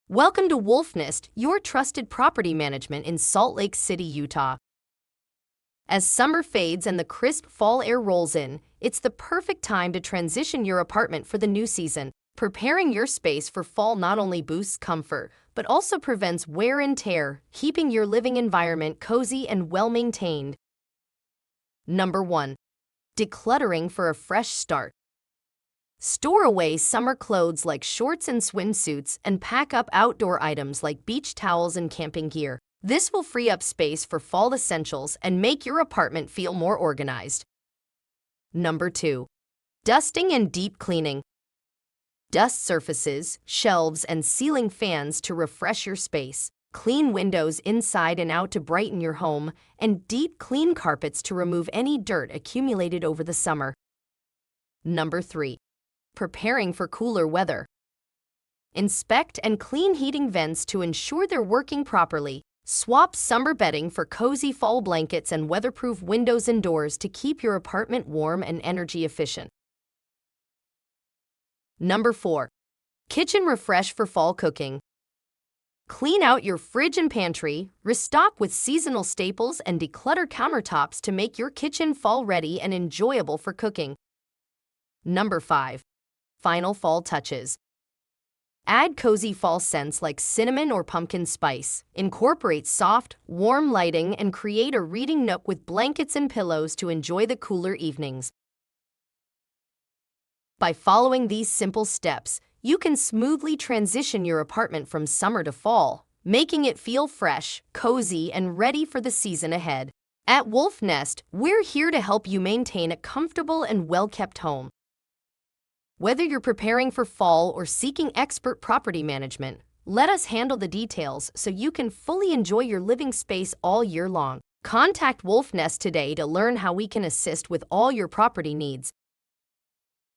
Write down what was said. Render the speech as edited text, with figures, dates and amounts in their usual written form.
Welcome to Wolf Nest, your trusted property management in Salt Lake City, Utah. As summer fades and the crisp fall air rolls in, it's the perfect time to transition your apartment for the new season. Preparing your space for fall not only boosts comfort, but also prevents wear and tear, keeping your living environment cozy and well-maintained. Number 1. Decluttering for a fresh start. Store away summer clothes like shorts and swimsuits and pack up outdoor items like beach towels and camping gear. This will free up space for fall essentials and make your apartment feel more organized. Number 2. Dusting and deep cleaning. Dust surfaces, shelves, and ceiling fans to refresh your space. Clean windows inside and out to brighten your home, and deep clean carpets to remove any dirt accumulated over the summer. Number 3. Preparing for cooler weather. Inspect and clean heating vents to ensure they're working properly. Swap summer bedding for cozy fall blankets and weatherproof windows and doors to keep your apartment warm and energy efficient. Number 4. Kitchen refresh for fall cooking. Clean out your fridge and pantry, restock with seasonal staples, and declutter countertops to make your kitchen fall-ready and enjoyable for cooking. Number 5. Final fall touches. Add cozy fall scents like cinnamon or pumpkin spice. Incorporate soft, warm lighting and create a reading nook with blankets and pillows to enjoy the cooler evenings. By following these simple steps, you can smoothly transition your apartment from summer to fall, making it feel fresh, cozy, and ready for the season ahead. At Wolf Nest, we're here to help you maintain a comfortable and well-kept home. Whether you're preparing for fall or seeking expert property management, let us handle the details so you can fully enjoy your living space all year long. Contact Wolf Nest today to learn how we can assist with all your property needs.